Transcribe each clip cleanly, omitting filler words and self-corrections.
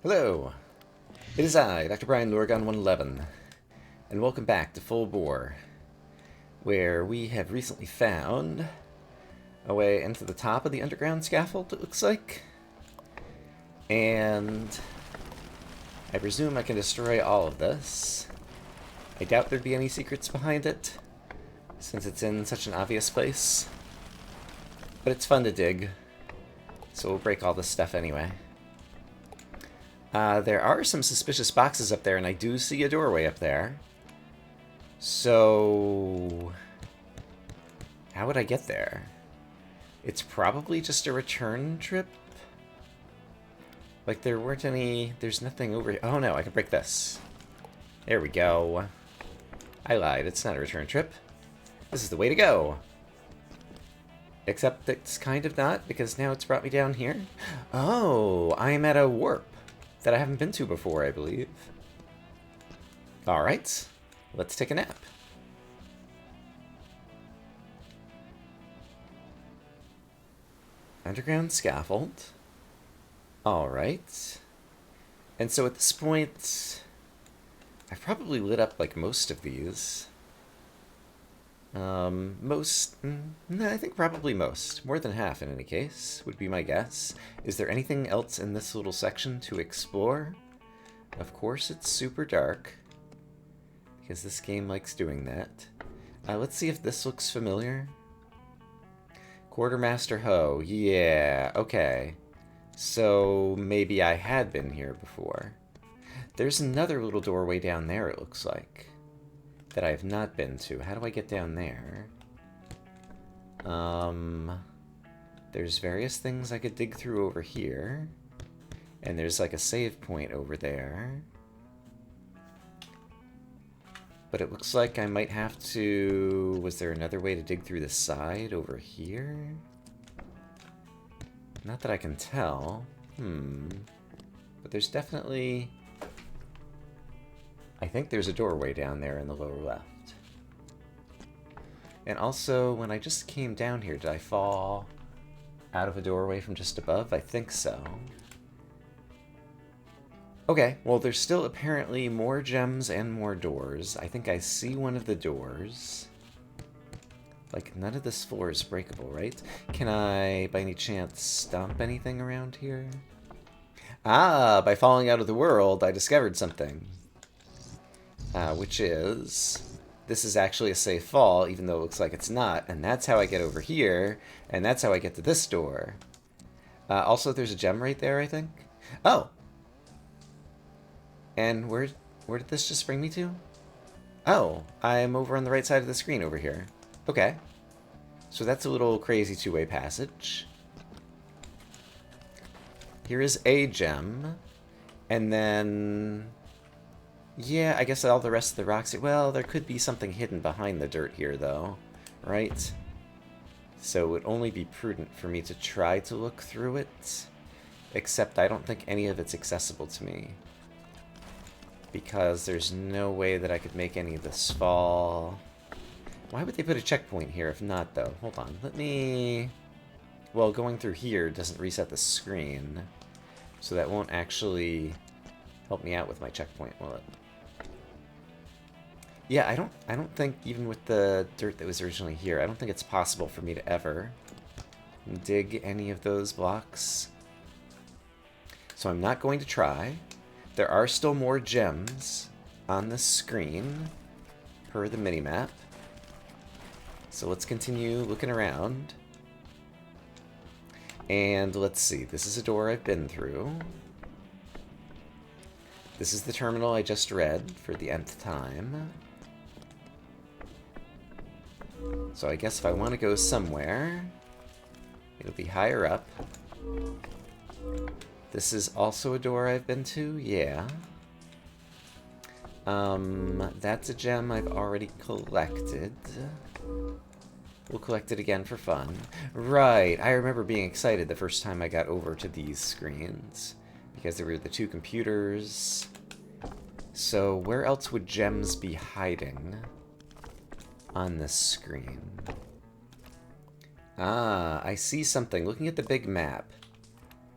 Hello, it is I, Dr. Brian Lorgon 111, and welcome back to Full Boar, where we have recently found a way into the top of the underground scaffold, it looks like. And I presume I can destroy all of this. I doubt there'd be any secrets behind it, since it's in such an obvious place. But it's fun to dig, so we'll break all this stuff anyway. There are some suspicious boxes up there, and I do see a doorway up there. So how would I get there? It's probably just a return trip. Like, there weren't any... There's nothing over here. Oh, no, I can break this. There we go. I lied. It's not a return trip. This is the way to go. Except it's kind of not, because now it's brought me down here. Oh, I'm at a warp that I haven't been to before, I believe. Alright, let's take a nap. Underground scaffold. Alright. And so at this point, I've probably lit up like most of these. I think probably most. More than half in any case, would be my guess. Is there anything else in this little section to explore? Of course it's super dark, because this game likes doing that. Let's see if this looks familiar. Quartermaster Ho, yeah, okay. So maybe I had been here before. There's another little doorway down there, it looks like, that I have not been to. How do I get down there? There's various things I could dig through over here. And there's like a save point over there. But it looks like I might have to... Was there another way to dig through the side over here? Not that I can tell. But there's definitely... I think there's a doorway down there in the lower left. And also, when I just came down here, did I fall out of a doorway from just above? I think so. Okay, well, there's still apparently more gems and more doors. I think I see one of the doors. Like, none of this floor is breakable, right? Can I, by any chance, stomp anything around here? Ah, by falling out of the world, I discovered something. Which is, this is actually a safe fall, even though it looks like it's not, and that's how I get over here, and that's how I get to this door. Also, there's a gem right there, I think. Oh! And where did this just bring me to? Oh, I'm over on the right side of the screen over here. Okay. So that's a little crazy two-way passage. Here is a gem, and then... Yeah, I guess all the rest of the rocks... Well, there could be something hidden behind the dirt here, though. Right? So it would only be prudent for me to try to look through it. Except I don't think any of it's accessible to me. Because there's no way that I could make any of this fall. Why would they put a checkpoint here if not, though? Hold on. Let me... Well, going through here doesn't reset the screen. So that won't actually help me out with my checkpoint, will it? Yeah, I don't think, even with the dirt that was originally here, I don't think it's possible for me to ever dig any of those blocks. So I'm not going to try. There are still more gems on the screen, per the minimap. So let's continue looking around. And let's see, this is a door I've been through. This is the terminal I just read for the nth time. So I guess if I want to go somewhere, it'll be higher up. This is also a door I've been to, yeah. That's a gem I've already collected. We'll collect it again for fun. Right, I remember being excited the first time I got over to these screens, because there were the two computers. So where else would gems be hiding on this screen? Ah, I see something. Looking at the big map,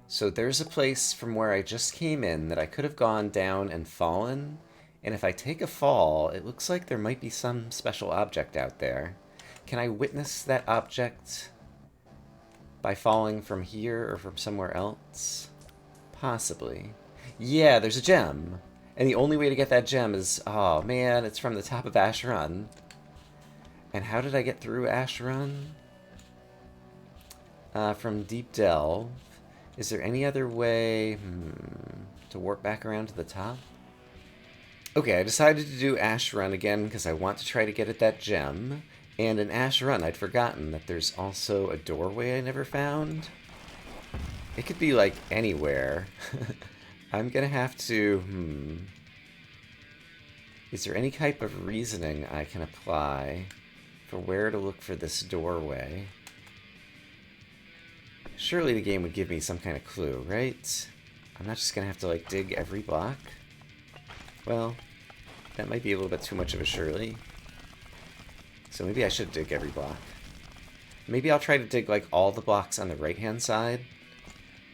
So there's a place from where I just came in that I could have gone down and fallen. And if I take a fall, it looks like there might be some special object out there. Can I witness that object by falling from here or from somewhere else? Possibly. Yeah, there's a gem. And the only way to get that gem is... Oh, man, it's from the top of Ash Run. And how did I get through Ash Run? From Deep Delve. Is there any other way to warp back around to the top? Okay, I decided to do Ash Run again because I want to try to get at that gem. And in Ash Run, I'd forgotten that there's also a doorway I never found. It could be, like, anywhere. I'm gonna have to... Is there any type of reasoning I can apply for where to look for this doorway? Surely the game would give me some kind of clue, right? I'm not just gonna have to, like, dig every block. Well, that might be a little bit too much of a surely. So maybe I should dig every block. Maybe I'll try to dig, like, all the blocks on the right-hand side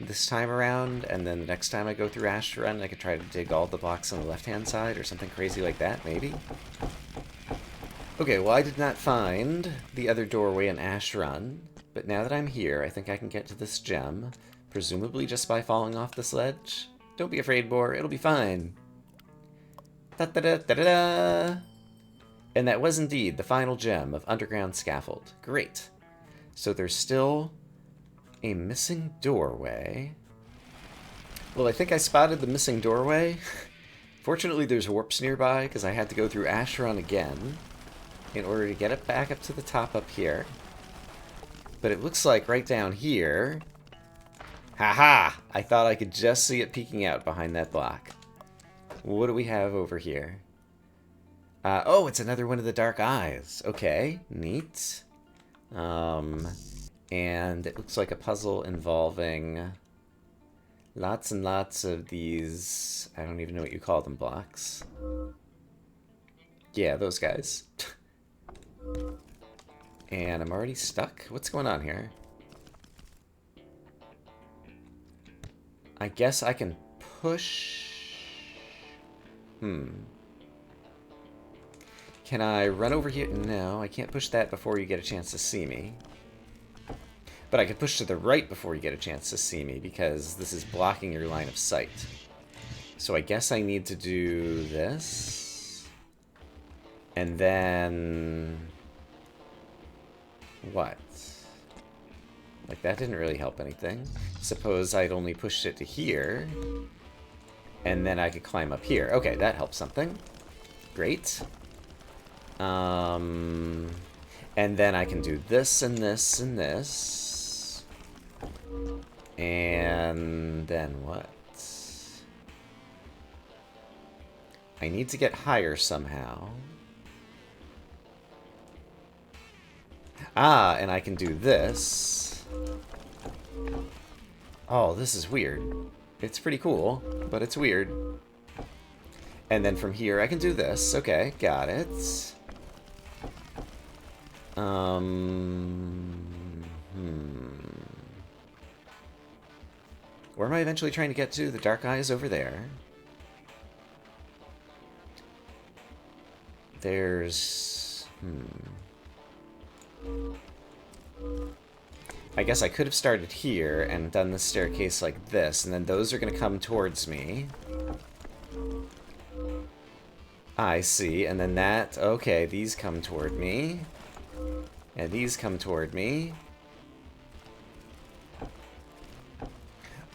this time around, and then the next time I go through Ash Run, I could try to dig all the blocks on the left-hand side, or something crazy like that, maybe? Okay, well, I did not find the other doorway in Ash Run, but now that I'm here, I think I can get to this gem, presumably just by falling off this ledge. Don't be afraid, boar, it'll be fine. Da-da-da-da-da-da! And that was indeed the final gem of Underground Scaffold. Great. So there's still a missing doorway. Well, I think I spotted the missing doorway. Fortunately, there's warps nearby, because I had to go through Ash Run again in order to get it back up to the top up here. But it looks like right down here... Haha! I thought I could just see it peeking out behind that block. What do we have over here? Oh, it's another one of the dark eyes. Okay, neat. And it looks like a puzzle involving lots and lots of these... I don't even know what you call them, blocks. Yeah, those guys. And I'm already stuck? What's going on here? I guess I can push... Can I run over here? No, I can't push that before you get a chance to see me. But I can push to the right before you get a chance to see me, because this is blocking your line of sight. So I guess I need to do this. And then... What? Like, that didn't really help anything. Suppose I'd only pushed it to here. And then I could climb up here. Okay, that helps something. Great. And then I can do this and this and this. And then what? I need to get higher somehow. Ah, and I can do this. Oh, this is weird. It's pretty cool, but it's weird. And then from here I can do this. Okay, got it. Where am I eventually trying to get to? The dark eye is over there. There's... I guess I could have started here and done the staircase like this, and then those are going to come towards me. I see, and then that... Okay, these come toward me. And these come toward me.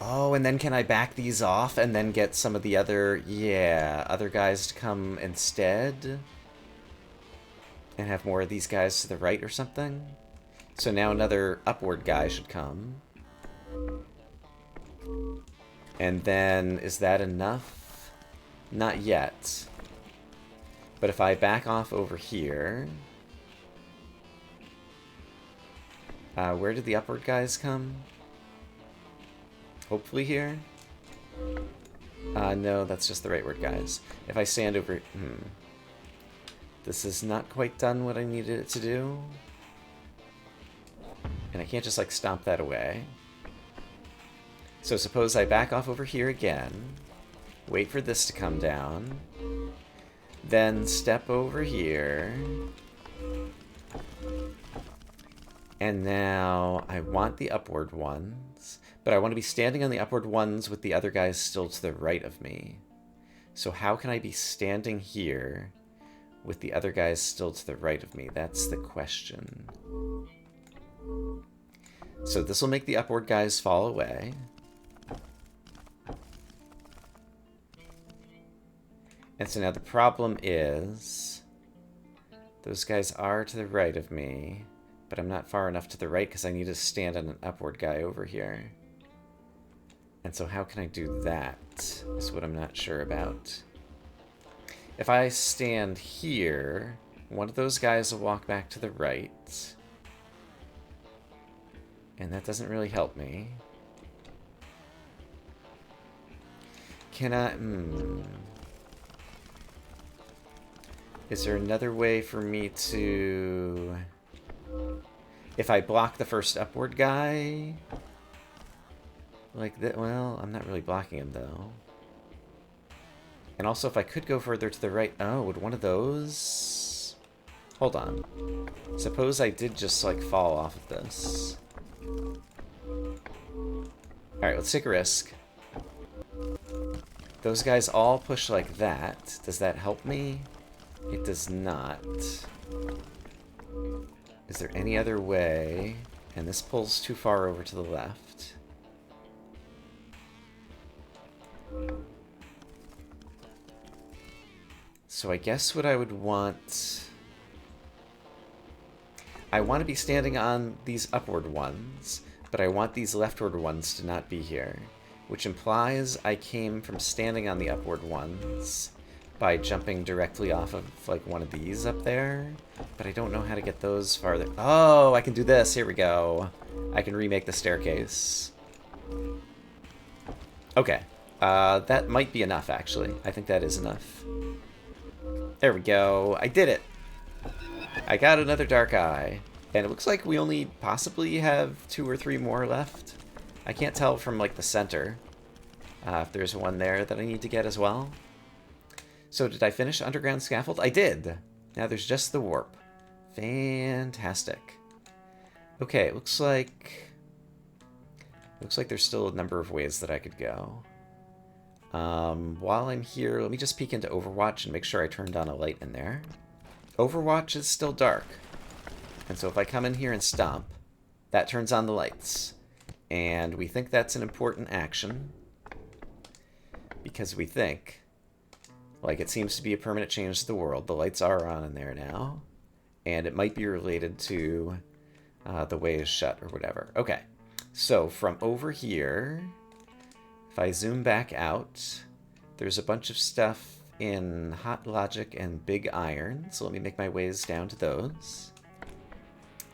Oh, and then can I back these off and then get some of the other... Yeah, other guys to come instead? And have more of these guys to the right or something? So now another upward guy should come. And then, is that enough? Not yet. But if I back off over here... where did the upward guys come? Hopefully here? No, that's just the rightward guys. If I stand over... This has not quite done what I needed it to do. And I can't just, like, stomp that away. So suppose I back off over here again, wait for this to come down, then step over here, and now I want the upward ones, but I want to be standing on the upward ones with the other guys still to the right of me. So how can I be standing here with the other guys still to the right of me? That's the question. So this will make the upward guys fall away. And so now the problem is, those guys are to the right of me, but I'm not far enough to the right because I need to stand on an upward guy over here. And so how can I do that, is what I'm not sure about. If I stand here, one of those guys will walk back to the right. And that doesn't really help me. Can I... Is there another way for me to... If I block the first upward guy... Like that... Well, I'm not really blocking him, though. And also, if I could go further to the right... Oh, would one of those... Hold on. Suppose I did just, like, fall off of this. Alright, let's take a risk. Those guys all push like that. Does that help me? It does not. Is there any other way? And this pulls too far over to the left. So I guess what I would want... I want to be standing on these upward ones, but I want these leftward ones to not be here, which implies I came from standing on the upward ones by jumping directly off of, like, one of these up there, but I don't know how to get those farther. Oh, I can do this. Here we go. I can remake the staircase. Okay. That might be enough, actually. I think that is enough. There we go. I did it. I got another dark eye. And it looks like we only possibly have 2 or 3 more left. I can't tell from, like, the center if there's one there that I need to get as well. So did I finish Underground Scaffold? I did. Now there's just the warp. Fantastic. Okay, it looks like there's still a number of ways that I could go. While I'm here, let me just peek into Overwatch and make sure I turned on a light in there. Overwatch is still dark. And so if I come in here and stomp, that turns on the lights. And we think that's an important action. Because we think, like, it seems to be a permanent change to the world. The lights are on in there now. And it might be related to the way is shut or whatever. Okay, so from over here, if I zoom back out, there's a bunch of stuff in Hot Logic and Big Iron. So let me make my ways down to those.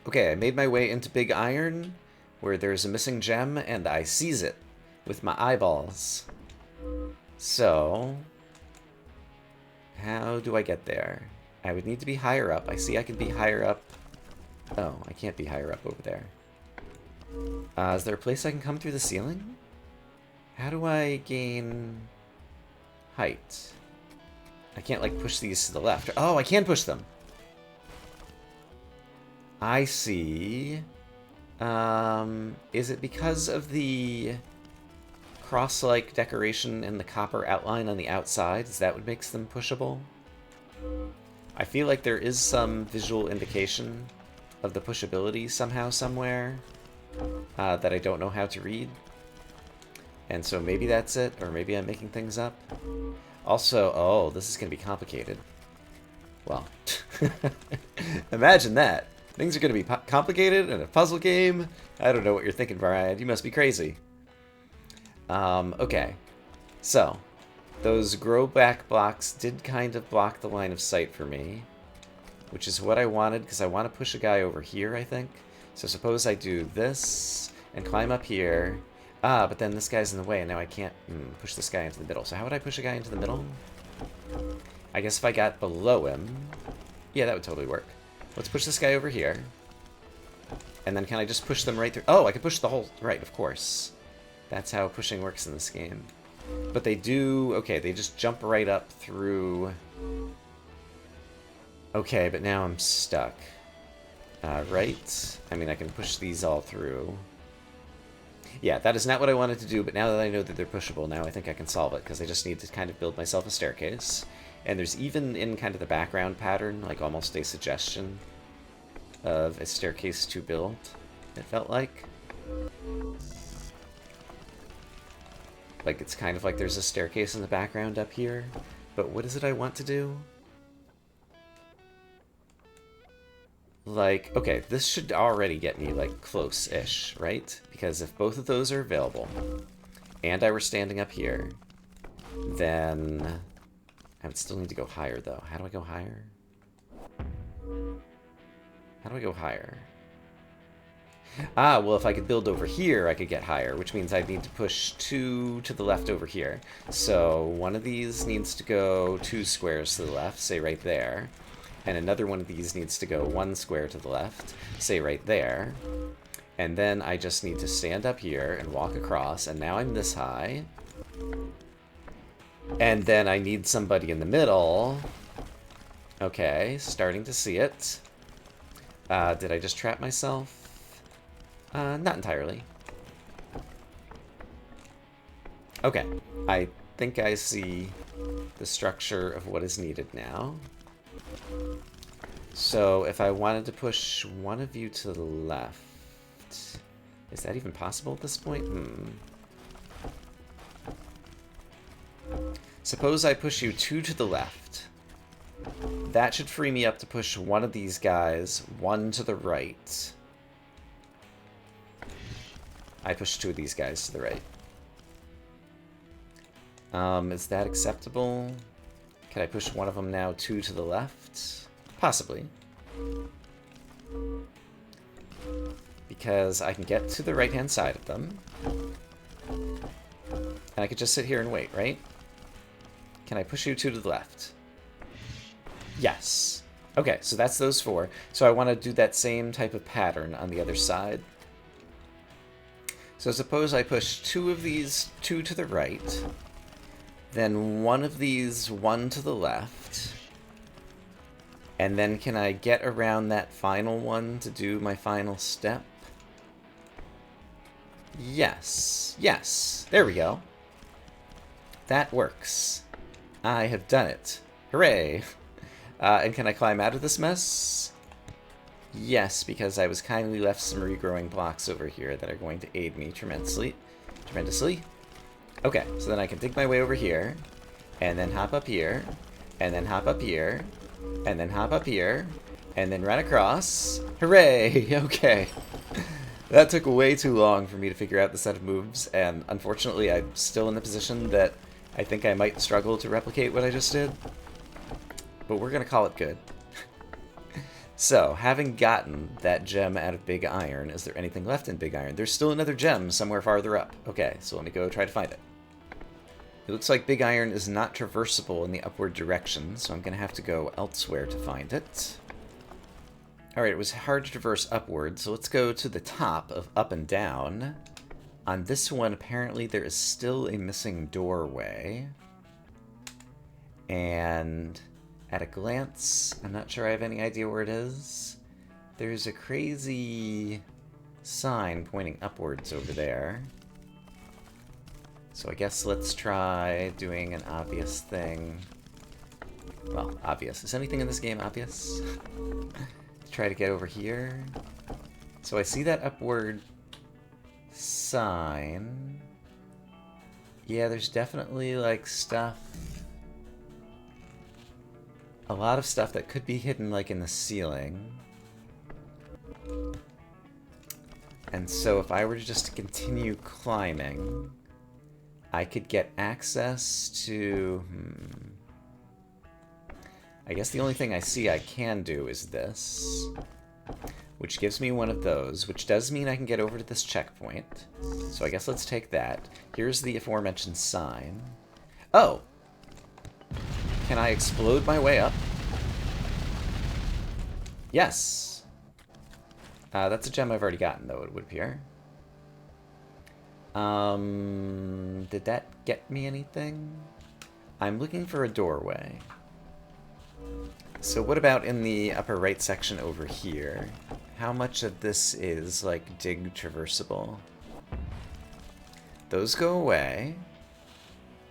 Okay, I made my way into Big Iron, where there's a missing gem, and I seize it with my eyeballs. So, how do I get there? I would need to be higher up. I see I can be higher up. Oh, I can't be higher up over there. Is there a place I can come through the ceiling? How do I gain height? I can't, like, push these to the left. Oh, I can push them. I see. Is it because of the cross-like decoration and the copper outline on the outside? Is that what makes them pushable? I feel like there is some visual indication of the pushability somehow, somewhere, that I don't know how to read. And so maybe that's it, or maybe I'm making things up. Also, oh, this is going to be complicated. Well, imagine that. Things are going to be complicated in a puzzle game? I don't know what you're thinking, Brian. You must be crazy. Okay. So, those grow back blocks did kind of block the line of sight for me, which is what I wanted, because I want to push a guy over here, I think. So suppose I do this and climb up here. Ah, but then this guy's in the way, and now I can't push this guy into the middle. So how would I push a guy into the middle? I guess if I got below him... Yeah, that would totally work. Let's push this guy over here. And then can I just push them right through? Oh, I can push the whole... Right, of course. That's how pushing works in this game. But they do... Okay, they just jump right up through... Okay, but now I'm stuck. Right? I mean, I can push these all through. Yeah, that is not what I wanted to do, but now that I know that they're pushable, now I think I can solve it, because I just need to kind of build myself a staircase. And there's even in kind of the background pattern, like almost a suggestion of a staircase to build, it felt like. Like, it's kind of like there's a staircase in the background up here. But what is it I want to do? Like, okay, this should already get me, like, close-ish, right? Because if both of those are available, and I were standing up here, then I would still need to go higher, though. How do I go higher? How do I go higher? Ah, well, if I could build over here, I could get higher, which means I'd need to push 2 to the left over here. So one of these needs to go 2 squares to the left, say right there. And another one of these needs to go 1 square to the left, say right there. And then I just need to stand up here and walk across, and now I'm this high. And then I need somebody in the middle. Okay, starting to see it. Did I just trap myself? Not entirely. Okay, I think I see the structure of what is needed now. So if I wanted to push one of you to the left, is that even possible at this point? Suppose I push you 2 to the left. That should free me up to push one of these guys 1 to the right. I push 2 of these guys to the right. Is that acceptable? Can I push one of them now 2 to the left? Possibly. Because I can get to the right-hand side of them. And I could just sit here and wait, right? Can I push you 2 to the left? Yes. Okay, so that's those 4. So I want to do that same type of pattern on the other side. So suppose I push 2 of these 2 to the right, then 1 of these 1 to the left, and then can I get around that final one to do my final step? Yes. Yes. There we go. That works. I have done it. Hooray! And can I climb out of this mess? Yes, because I was kindly left some regrowing blocks over here that are going to aid me tremendously. Okay, so then I can dig my way over here, and then hop up here, and then hop up here, and then hop up here, and then run across. Hooray! Okay. That took way too long for me to figure out the set of moves, and unfortunately I'm still in the position that I think I might struggle to replicate what I just did. But we're gonna call it good. So, having gotten that gem out of Big Iron, is there anything left in Big Iron? There's still another gem somewhere farther up. Okay, so let me go try to find it. It looks like Big Iron is not traversable in the upward direction, so I'm going to have to go elsewhere to find it. Alright, it was hard to traverse upward, so let's go to the top of up and down. On this one, apparently there is still a missing doorway. And at a glance, I'm not sure I have any idea where it is. There's a crazy sign pointing upwards over there. So I guess let's try doing an obvious thing. Well, obvious. Is anything in this game obvious? Try to get over here. So I see that upward sign. Yeah, there's definitely, like, stuff. A lot of stuff that could be hidden, like, in the ceiling. And so if I were to just continue climbing, I could get access to... I guess the only thing I see I can do is this, which gives me one of those, which does mean I can get over to this checkpoint. So I guess let's take that. Here's the aforementioned sign. Oh! Can I explode my way up? Yes! That's a gem I've already gotten, though, it would appear. Did that get me anything? I'm looking for a doorway. So what about in the upper right section over here? How much of this is, like, dig traversable? Those go away.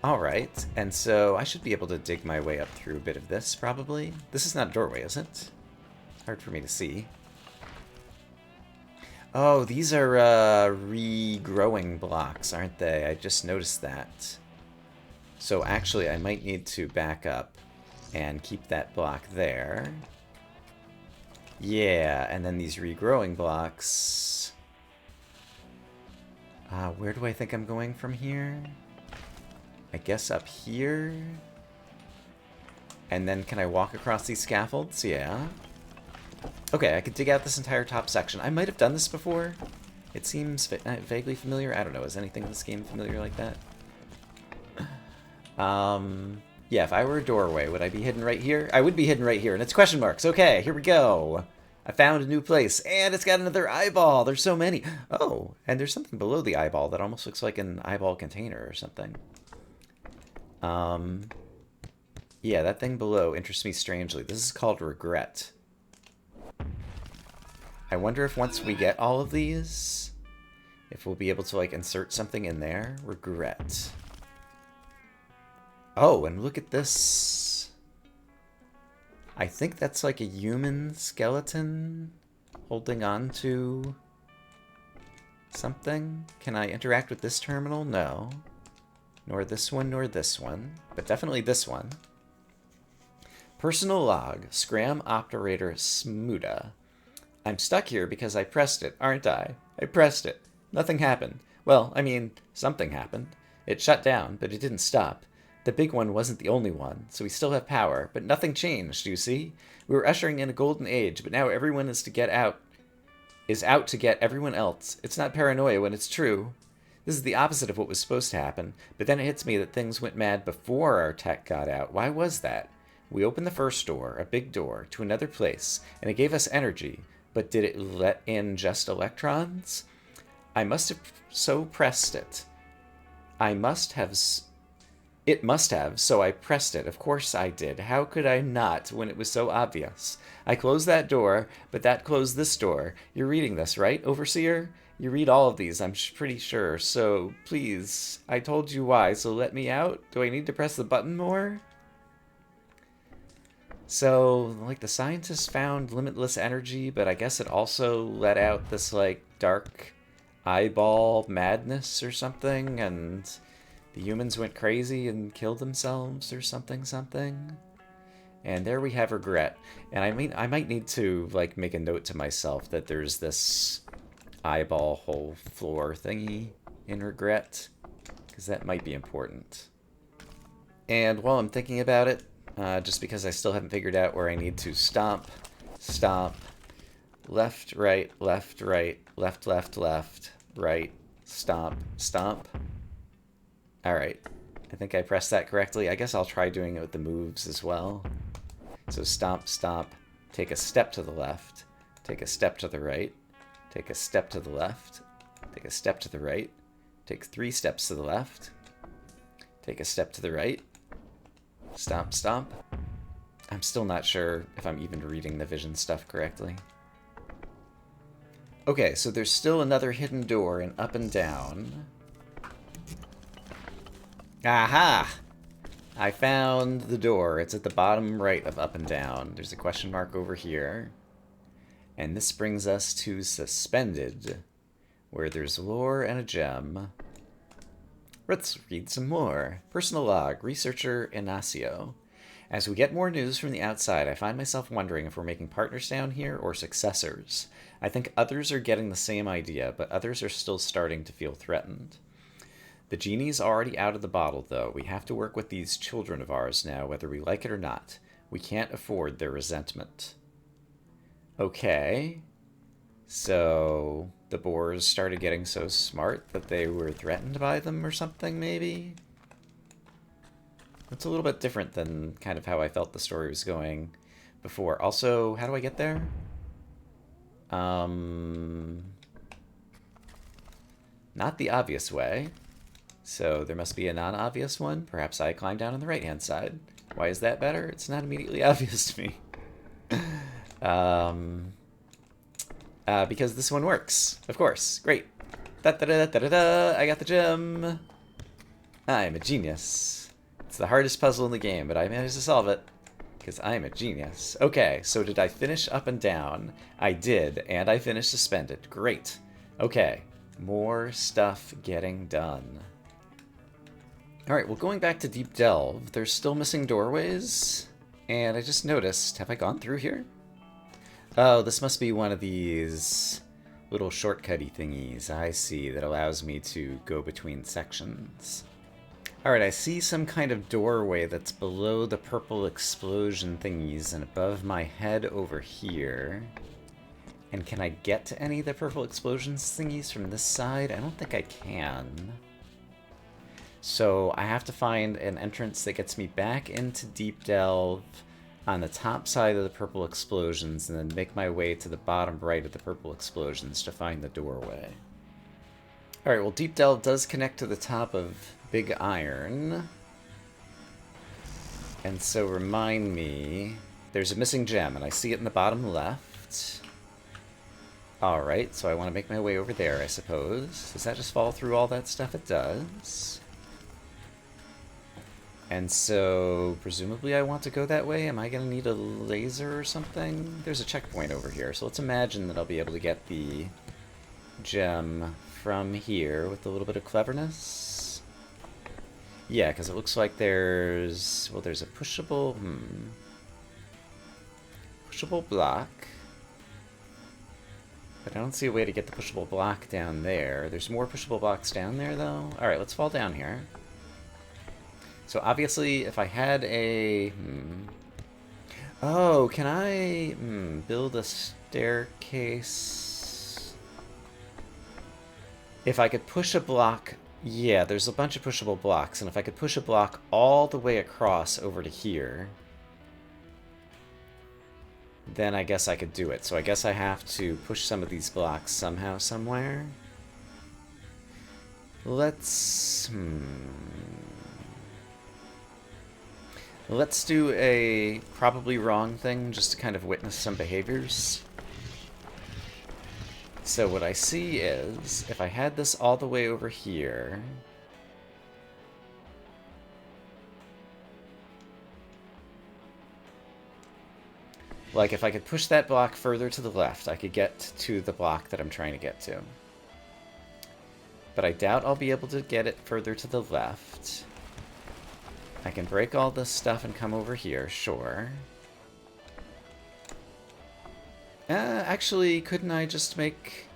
Alright, and so I should be able to dig my way up through a bit of this, probably. This is not a doorway, is it? Hard for me to see. Oh, these are regrowing blocks, aren't they? I just noticed that. So actually, I might need to back up and keep that block there. Yeah, and then these regrowing blocks... where do I think I'm going from here? I guess up here? And then can I walk across these scaffolds? Yeah. Okay, I could dig out this entire top section. I might have done this before. It seems vaguely familiar. I don't know. Is anything in this game familiar like that? Yeah, if I were a doorway, would I be hidden right here? I would be hidden right here, and it's question marks. Okay, here we go. I found a new place, and it's got another eyeball. There's so many. Oh, and there's something below the eyeball that almost looks like an eyeball container or something. Yeah, that thing below interests me strangely. This is called regret. I wonder if once we get all of these, if we'll be able to, like, insert something in there. Regret. Oh, and look at this. I think that's like a human skeleton holding on to something. Can I interact with this terminal? No. Nor this one, nor this one. But definitely this one. Personal log. Scram operator Smuda. I'm stuck here because I pressed it, aren't I? I pressed it. Nothing happened. Well, I mean, something happened. It shut down, but it didn't stop. The big one wasn't the only one, so we still have power, but nothing changed, you see? We were ushering in a golden age, but now everyone is out to get everyone else. It's not paranoia when it's true. This is the opposite of what was supposed to happen, but then it hits me that things went mad before our tech got out. Why was that? We opened the first door, a big door, to another place, and it gave us energy, but did it let in just electrons? I must have so pressed it. It must have, so I pressed it. Of course I did. How could I not when it was so obvious? I closed that door, but that closed this door. You're reading this, right, Overseer? You read all of these, I'm pretty sure. So, please, I told you why, so let me out? Do I need to press the button more? So, like, the scientists found limitless energy, but I guess it also let out this, like, dark eyeball madness or something, and the humans went crazy and killed themselves or something. And there we have regret. And I mean, I might need to, like, make a note to myself that there's this eyeball whole floor thingy in regret, because that might be important. And while I'm thinking about it, just because I still haven't figured out where I need to stomp, left, right, left, right, left, left, left, right, stomp, stomp. Alright, I think I pressed that correctly. I guess I'll try doing it with the moves as well. So stomp, stomp, take a step to the left, take a step to the right, take a step to the left, take a step to the right, take 3 steps to the left, take a step to the right, stomp, stomp. I'm still not sure if I'm even reading the vision stuff correctly. Okay, so there's still another hidden door in up and down. Aha! I found the door. It's at the bottom right of up and down. There's a question mark over here. And this brings us to Suspended, where there's lore and a gem. Let's read some more. Personal log, researcher Inacio. As we get more news from the outside, I find myself wondering if we're making partners down here or successors. I think others are getting the same idea, but others are still starting to feel threatened. The genie's already out of the bottle, though. We have to work with these children of ours now, whether we like it or not. We can't afford their resentment. Okay. So the boars started getting so smart that they were threatened by them or something, maybe? That's a little bit different than kind of how I felt the story was going before. Also, how do I get there? Not the obvious way. So there must be a non-obvious one. Perhaps I climb down on the right-hand side. Why is that better? It's not immediately obvious to me. Because this one works. Of course. Great. Da-da-da-da-da-da! I got the gem! I'm a genius. It's the hardest puzzle in the game, but I managed to solve it. Because I'm a genius. Okay, so did I finish up and down? I did, and I finished suspended. Great. Okay, more stuff getting done. Alright, well, going back to Deep Delve, there's still missing doorways. And I just noticed, have I gone through here? Oh, this must be one of these little shortcutty thingies, I see, that allows me to go between sections. Alright, I see some kind of doorway that's below the purple explosion thingies and above my head over here. And can I get to any of the purple explosions thingies from this side? I don't think I can. So I have to find an entrance that gets me back into Deep Delve on the top side of the purple explosions and then make my way to the bottom right of the purple explosions to find the doorway. Alright, well, Deep Delve does connect to the top of Big Iron. And so remind me, there's a missing gem, and I see it in the bottom left. Alright, so I want to make my way over there, I suppose. Does that just fall through all that stuff? It does. And so, presumably I want to go that way. Am I going to need a laser or something? There's a checkpoint over here, so let's imagine that I'll be able to get the gem from here with a little bit of cleverness. Yeah, because it looks like there's... well, there's a pushable... pushable block. But I don't see a way to get the pushable block down there. There's more pushable blocks down there, though. Alright, let's fall down here. So obviously, if I had a... oh, can I build a staircase? If I could push a block... yeah, there's a bunch of pushable blocks, and if I could push a block all the way across over to here, then I guess I could do it. So I guess I have to push some of these blocks somehow, somewhere. Let's... let's do a probably wrong thing just to kind of witness some behaviors. So what I see is, if I had this all the way over here... like, if I could push that block further to the left, I could get to the block that I'm trying to get to. But I doubt I'll be able to get it further to the left. I can break all this stuff and come over here, sure. Actually, couldn't I just make...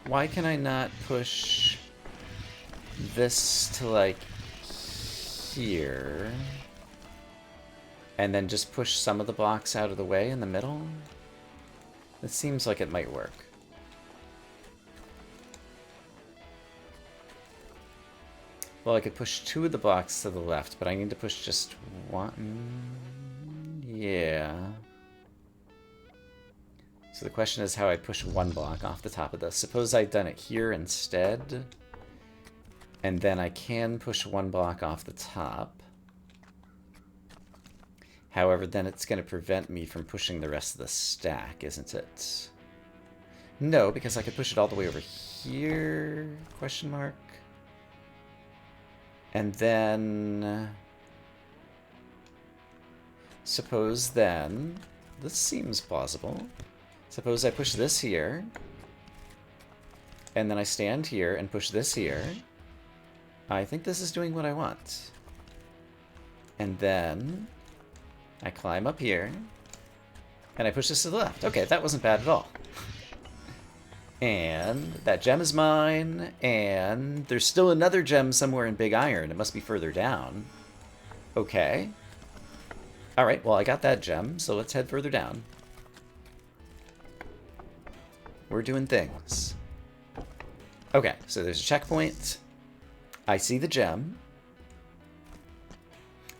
why can I not push this to, like, here? And then just push some of the blocks out of the way in the middle? It seems like it might work. Well, I could push 2 of the blocks to the left, but I need to push just 1. Yeah. So the question is how I push 1 block off the top of this. Suppose I'd done it here instead. And then I can push 1 block off the top. However, then it's going to prevent me from pushing the rest of the stack, isn't it? No, because I could push it all the way over here? Question mark. And then... suppose then... this seems plausible. Suppose I push this here. And then I stand here and push this here. I think this is doing what I want. And then... I climb up here. And I push this to the left. Okay, that wasn't bad at all. And that gem is mine, and there's still another gem somewhere in Big Iron. It must be further down. Okay. Alright, well, I got that gem, so let's head further down. We're doing things. Okay, so there's a checkpoint. I see the gem.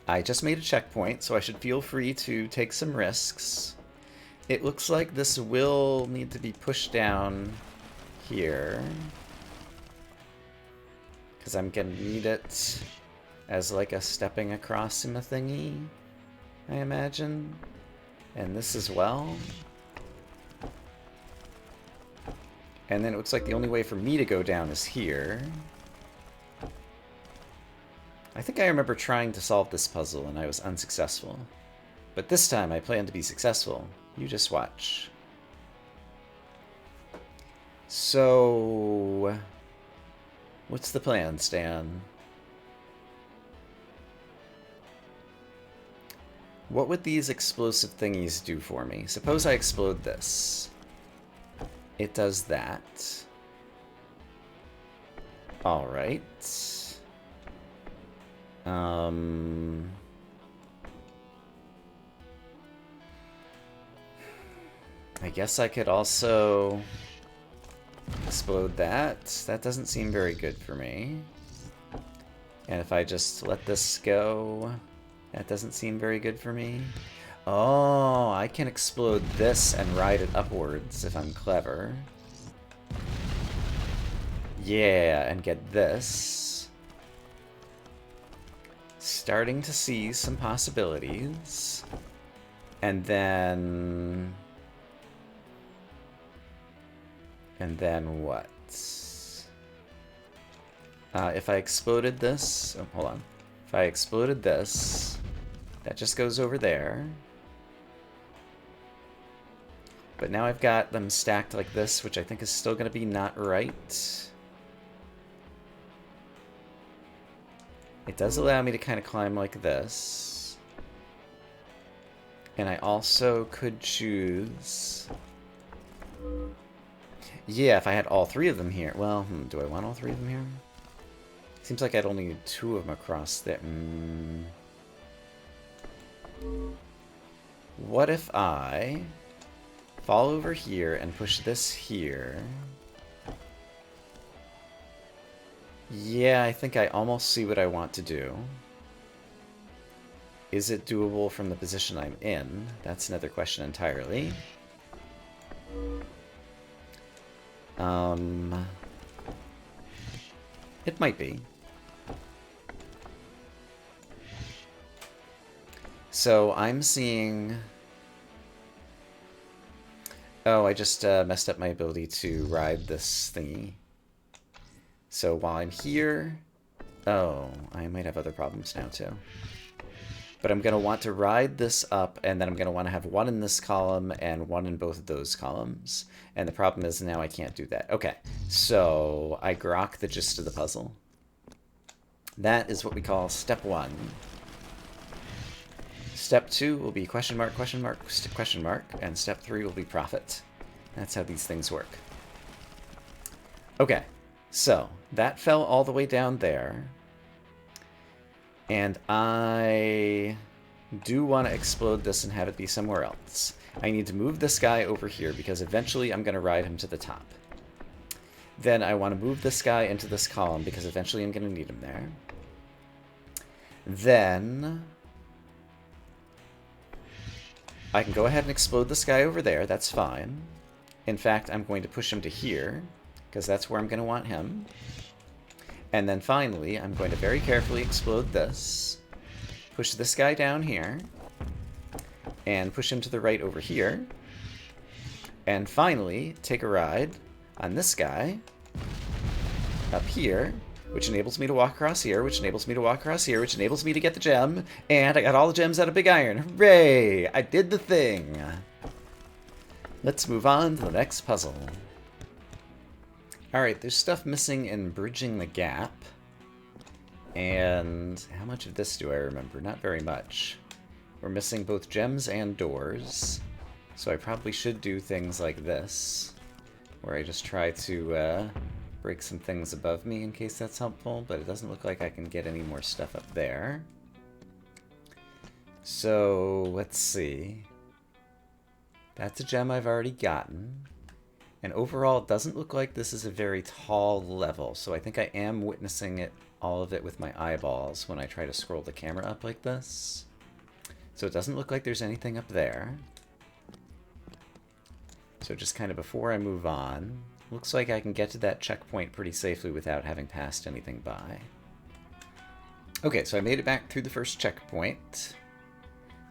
I just made a checkpoint, so I should feel free to take some risks. It looks like this will need to be pushed down here. because I'm gonna need it as like a stepping across in a thingy, I imagine. And this as well. And then it looks like the only way for me to go down is here. I think I remember trying to solve this puzzle and I was unsuccessful. But this time I plan to be successful. You just watch. So, what's the plan, Stan? What would these explosive thingies do for me? Suppose I explode this. It does that. Alright. I guess I could also explode that. That doesn't seem very good for me. And if I just let this go, that doesn't seem very good for me. Oh, I can explode this and ride it upwards if I'm clever. Yeah, and get this. Starting to see some possibilities. And then what? If I exploded this... Oh, hold on. If I exploded this, that just goes over there. But now I've got them stacked like this, which I think is still going to be not right. It does allow me to kind of climb like this. And I also could choose... Yeah, if I had all three of them here. Well, do I want all three of them here? Seems like I'd only need two of them across there. What if I fall over here and push this here? Yeah, I think I almost see what I want to do. Is it doable from the position I'm in? That's another question entirely. It might be. So I'm seeing... Oh, I just messed up my ability to ride this thingy. So while I'm here... Oh, I might have other problems now too. But I'm going to want to ride this up, and then I'm going to want to have one in this column and one in both of those columns. And the problem is now I can't do that. Okay, so I grok the gist of the puzzle. That is what we call step 1. Step 2 will be question mark, question mark, question mark, and step 3 will be profit. That's how these things work. Okay, so that fell all the way down there. And I do want to explode this and have it be somewhere else. I need to move this guy over here because eventually I'm going to ride him to the top. Then I want to move this guy into this column because eventually I'm going to need him there. Then I can go ahead and explode this guy over there. That's fine. In fact, I'm going to push him to here because that's where I'm going to want him. And then finally, I'm going to very carefully explode this, push this guy down here, and push him to the right over here. And finally, take a ride on this guy up here, which enables me to walk across here, which enables me to walk across here, which enables me to get the gem. And I got all the gems out of Big Iron. Hooray! I did the thing! Let's move on to the next puzzle. Alright, there's stuff missing in bridging the gap. And how much of this do I remember? Not very much. We're missing both gems and doors. So I probably should do things like this, where I just try to break some things above me in case that's helpful, but it doesn't look like I can get any more stuff up there. So, let's see. That's a gem I've already gotten. And overall, it doesn't look like this is a very tall level, so I think I am witnessing it, all of it with my eyeballs when I try to scroll the camera up like this. So it doesn't look like there's anything up there. So just kind of before I move on, Looks like I can get to that checkpoint pretty safely without having passed anything by. Okay, so I made it back through the first checkpoint.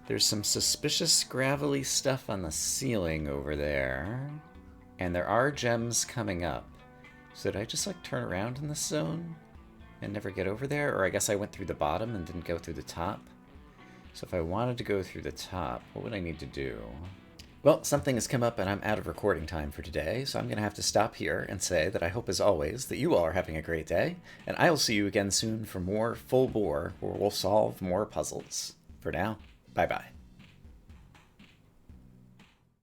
There's some suspicious gravelly stuff on the ceiling over there. And there are gems coming up. So did I just like turn around in this zone and never get over there? Or I guess I went through the bottom and didn't go through the top. So if I wanted to go through the top, what would I need to do? Well, something has come up and I'm out of recording time for today, so I'm going to have to stop here and say that I hope as always that you all are having a great day, and I will see you again soon for more Full Bore, where we'll solve more puzzles. For now, bye-bye.